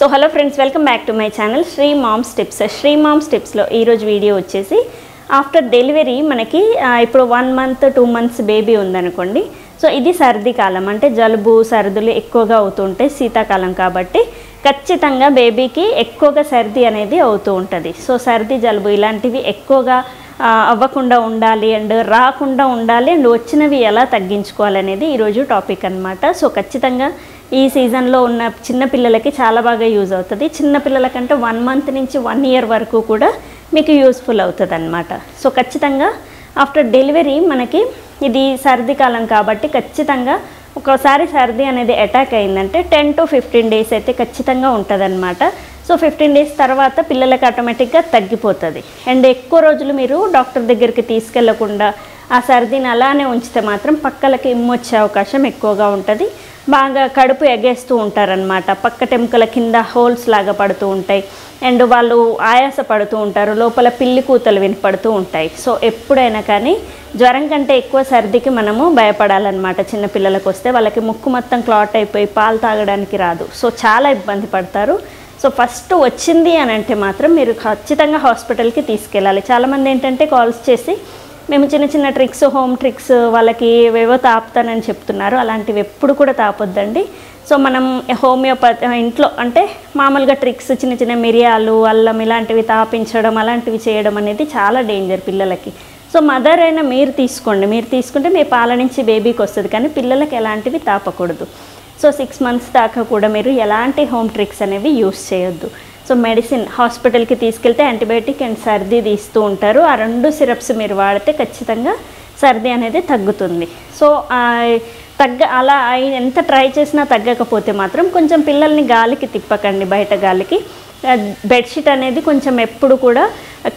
So hello friends, welcome back to my channel Sri moms tips. Sri moms టిప్స్లో ఈరోజు video వచ్చేసి after delivery మనకి ఇప్పుడు 1 month 2 months బేబీ ఉందనుకోండి. సో ఇది సర్ది కాలం, అంటే జలుబు సర్దులు ఎక్కువగా అవుతుంటాయి శీతాకాలం కాబట్టి ఖచ్చితంగా బేబీకి ఎక్కువగా సర్ది అనేది అవుతూ ఉంటుంది. సో సర్ది జలుబు ఇలాంటివి ఎక్కువగా అవ్వకుండా ఉండాలి అండ్ రాకుండా ఉండాలి అండ్ వచ్చినవి ఎలా తగ్గించుకోవాలనేది ఈరోజు టాపిక్ అనమాట. సో ఖచ్చితంగా ఈ సీజన్లో ఉన్న చిన్నపిల్లలకి చాలా బాగా యూజ్ అవుతుంది. చిన్నపిల్లలకంటే 1 month నుంచి 1 year వరకు కూడా మీకు యూస్ఫుల్ అవుతుంది అనమాట. సో ఖచ్చితంగా ఆఫ్టర్ డెలివరీ మనకి ఇది సర్ది కాలం కాబట్టి ఖచ్చితంగా ఒకసారి సర్ది అనేది అటాక్ అయిందంటే 10 to 15 days అయితే ఖచ్చితంగా ఉంటుంది అనమాట. సో 15 days తర్వాత పిల్లలకి ఆటోమేటిక్గా తగ్గిపోతుంది. అండ్ ఎక్కువ రోజులు మీరు డాక్టర్ దగ్గరికి తీసుకెళ్లకుండా ఆ సర్దిని అలానే ఉంచితే మాత్రం పక్కలకి ఇమ్మొచ్చే అవకాశం ఎక్కువగా ఉంటుంది. బాగా కడుపు ఎగేస్తూ ఉంటారనమాట, పక్కటెముకల కింద హోల్స్ లాగా పడుతూ ఉంటాయి అండ్ వాళ్ళు ఆయాస పడుతూ ఉంటారు, లోపల పిల్లి కూతలు వినపడుతూ ఉంటాయి. సో ఎప్పుడైనా కానీ జ్వరం కంటే ఎక్కువ సర్దికి మనము భయపడాలన్నమాట. చిన్నపిల్లలకు వస్తే వాళ్ళకి ముక్కు మొత్తం క్లాట్ అయిపోయి పాలు తాగడానికి రాదు. సో చాలా ఇబ్బంది పడతారు. సో ఫస్ట్ వచ్చింది అని అంటే మాత్రం మీరు ఖచ్చితంగా హాస్పిటల్కి తీసుకెళ్ళాలి. చాలామంది ఏంటంటే కాల్స్ చేసి మేము చిన్న చిన్న ట్రిక్స్, హోమ్ ట్రిక్స్ వాళ్ళకి ఏవేవో తాపుతానని చెప్తున్నారు. అలాంటివి ఎప్పుడు కూడా తాపొద్దండి. సో మనం హోమియోపతి ఇంట్లో అంటే మామూలుగా ట్రిక్స్ చిన్న చిన్న మిరియాలు, అల్లం ఇలాంటివి తాపించడం అలాంటివి చేయడం అనేది చాలా డేంజర్ పిల్లలకి. సో మదర్ అయినా మీరు తీసుకోండి, మీరు తీసుకుంటే మీ పాల నుంచి బేబీకి వస్తుంది, కానీ పిల్లలకి ఎలాంటివి తాపకూడదు. సో 6 months దాకా కూడా మీరు ఎలాంటి హోమ్ ట్రిక్స్ అనేవి యూస్ చేయొద్దు. సో మెడిసిన్ హాస్పిటల్కి తీసుకెళ్తే యాంటీబయాటిక్ అండ్ సర్ది తీస్తూ ఉంటారు. ఆ 2 సిరప్స్ మీరు వాడితే ఖచ్చితంగా సర్ది అనేది తగ్గుతుంది. సో అలా ఎంత ట్రై చేసినా తగ్గకపోతే మాత్రం కొంచెం పిల్లల్ని గాలికి తిప్పకండి, బయట గాలికి. బెడ్షీట్ అనేది కొంచెం ఎప్పుడు కూడా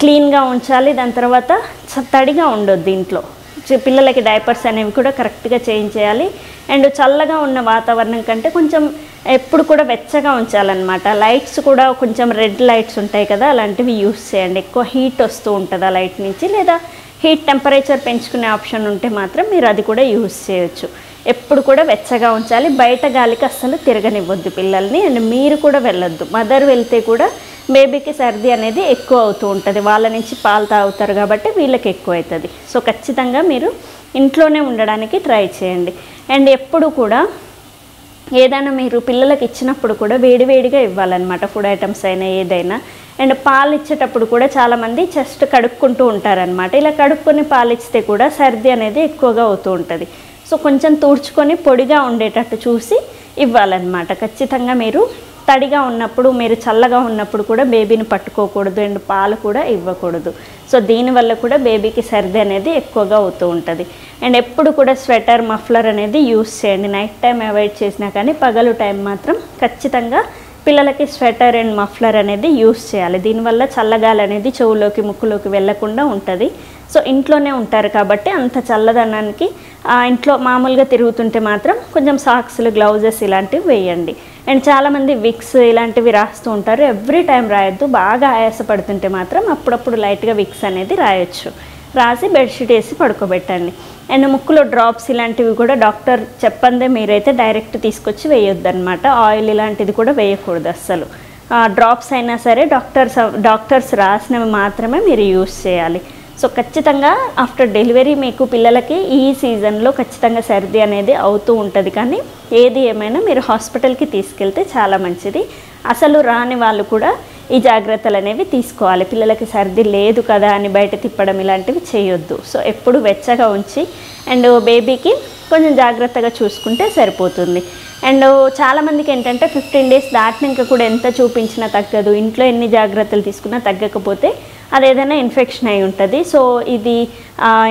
క్లీన్గా ఉంచాలి. దాని తర్వాత తడిగా ఉండొద్దు ఇంట్లో. పిల్లలకి డైపర్స్ అనేవి కూడా కరెక్ట్గా చేంజ్ చేయాలి. అండ్ చల్లగా ఉన్న వాతావరణం కంటే కొంచెం ఎప్పుడు కూడా వెచ్చగా ఉంచాలన్నమాట. లైట్స్ కూడా కొంచెం రెడ్ లైట్స్ ఉంటాయి కదా, అలాంటివి యూస్ చేయండి. ఎక్కువ హీట్ వస్తూ ఉంటుంది ఆ లైట్ నుంచి, లేదా హీట్ టెంపరేచర్ పెంచుకునే ఆప్షన్ ఉంటే మాత్రం మీరు అది కూడా యూస్ చేయొచ్చు. ఎప్పుడు కూడా వెచ్చగా ఉంచాలి. బయట గాలికి అస్సలు తిరగనివ్వద్దు పిల్లల్ని. అండ్ మీరు కూడా వెళ్ళొద్దు. మదర్ వెళ్తే కూడా బేబీకి సర్ది అనేది ఎక్కువ అవుతూ ఉంటుంది. వాళ్ళ నుంచి పాలు తాగుతారు కాబట్టి వీళ్ళకి ఎక్కువ అవుతుంది. సో ఖచ్చితంగా మీరు ఇంట్లోనే ఉండడానికి ట్రై చేయండి. అండ్ ఎప్పుడు కూడా ఏదైనా మీరు పిల్లలకి ఇచ్చినప్పుడు కూడా వేడివేడిగా ఇవ్వాలన్నమాట, ఫుడ్ ఐటమ్స్ అయినా ఏదైనా. అండ్ పాలు ఇచ్చేటప్పుడు కూడా చాలామంది జస్ట్ కడుక్కుంటూ ఉంటారనమాట. ఇలా కడుక్కొని పాలు ఇస్తే కూడా సర్ది అనేది ఎక్కువగా అవుతూ ఉంటుంది. సో కొంచెం తుడుచుకొని పొడిగా ఉండేటట్టు చూసి ఇవ్వాలన్నమాట. ఖచ్చితంగా మీరు తడిగా ఉన్నప్పుడు, మీరు చల్లగా ఉన్నప్పుడు కూడా బేబీని పట్టుకోకూడదు అండ్ పాలు కూడా ఇవ్వకూడదు. సో దీనివల్ల కూడా బేబీకి సర్ది అనేది ఎక్కువగా అవుతూ ఉంటుంది. అండ్ ఎప్పుడు కూడా స్వెటర్, మఫ్లర్ అనేది యూస్ చేయండి. నైట్ టైం అవాయిడ్ చేసినా కానీ పగలు టైం మాత్రం ఖచ్చితంగా పిల్లలకి స్వెటర్ అండ్ మఫ్లర్ అనేది యూస్ చేయాలి. దీనివల్ల చల్లగాలి అనేది చెవులోకి, ముక్కులోకి వెళ్లకుండా ఉంటుంది. సో ఇంట్లోనే ఉంటారు కాబట్టి అంత చల్లదనానికి ఇంట్లో మామూలుగా తిరుగుతుంటే మాత్రం కొంచెం సాక్స్లు, గ్లౌజెస్ ఇలాంటివి వేయండి. అండ్ చాలామంది విక్స్ ఇలాంటివి రాస్తూ ఉంటారు. ఎవ్రీ టైం రాయొద్దు. బాగా ఆయాసపడుతుంటే మాత్రం అప్పుడప్పుడు లైట్గా విక్స్ అనేది రాయొచ్చు. రాసి బెడ్షీట్ వేసి పడుకోబెట్టండి. అండ్ ముక్కులో డ్రాప్స్ ఇలాంటివి కూడా డాక్టర్ చెప్పందే మీరైతే డైరెక్ట్ తీసుకొచ్చి వేయొద్దు అనమాట. ఆయిల్ ఇలాంటిది కూడా వేయకూడదు అస్సలు. డ్రాప్స్ అయినా సరే డాక్టర్స్ రాసినవి మాత్రమే మీరు యూస్ చేయాలి. సో ఖచ్చితంగా ఆఫ్టర్ డెలివరీ మీకు పిల్లలకి ఈ సీజన్లో ఖచ్చితంగా సర్ది అనేది అవుతూ ఉంటుంది. కానీ ఏది ఏమైనా మీరు హాస్పిటల్కి తీసుకెళ్తే చాలా మంచిది. అసలు రాని వాళ్ళు కూడా ఈ జాగ్రత్తలు అనేవి తీసుకోవాలి. పిల్లలకి సర్ది లేదు కదా అని బయట తిప్పడం ఇలాంటివి చేయొద్దు. సో ఎప్పుడు వెచ్చగా ఉంచి అండ్ బేబీకి కొంచెం జాగ్రత్తగా చూసుకుంటే సరిపోతుంది. అండ్ చాలామందికి ఏంటంటే 15 days దాటినాక కూడా ఎంత చూపించినా తగ్గదు. ఇంట్లో ఎన్ని జాగ్రత్తలు తీసుకున్నా తగ్గకపోతే అదేదైనా ఇన్ఫెక్షన్ అయి ఉంటుంది. సో ఇది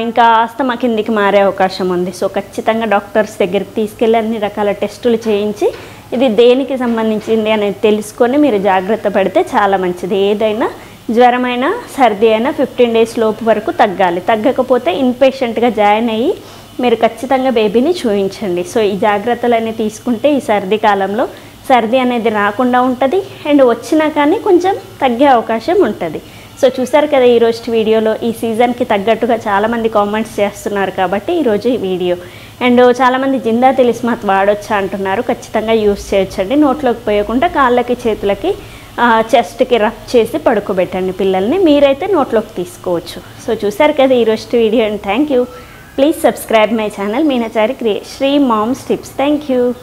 ఇంకా ఆస్తమా కిందికి మారే అవకాశం ఉంది. సో ఖచ్చితంగా డాక్టర్స్ దగ్గరికి తీసుకెళ్ళి అన్ని రకాల టెస్టులు చేయించి ఇది దేనికి సంబంధించింది అనేది తెలుసుకొని మీరు జాగ్రత్త పడితే చాలా మంచిది. ఏదైనా జ్వరమైనా సర్ది అయినా 15 days లోపు వరకు తగ్గాలి. తగ్గకపోతే ఇన్పేషెంట్గా జాయిన్ అయ్యి మీరు ఖచ్చితంగా బేబీని చూయించండి. సో ఈ జాగ్రత్తలన్నీ తీసుకుంటే ఈ సర్ది కాలంలో సర్ది అనేది రాకుండా ఉంటుంది. అండ్ వచ్చినా కానీ కొంచెం తగ్గే అవకాశం ఉంటుంది. సో చూసారు కదా ఈరోజు వీడియోలో ఈ సీజన్కి తగ్గట్టుగా చాలామంది కామెంట్స్ చేస్తున్నారు కాబట్టి ఈరోజు ఈ వీడియో. అండ్ చాలామంది జిందా తిలిస్మాత్ వాడొచ్చా అంటున్నారు. ఖచ్చితంగా యూస్ చేయొచ్చండి. నోట్లోకి పోయకుండా కాళ్ళకి చేతులకి చెస్ట్కి రబ్ చేసి పడుకోబెట్టండి పిల్లల్ని. మీరైతే నోట్లోకి తీసుకోవచ్చు. సో చూసారు కదా ఈరోజు video, and thank you. Please subscribe my channel Meenachari Sri moms tips. Thank you.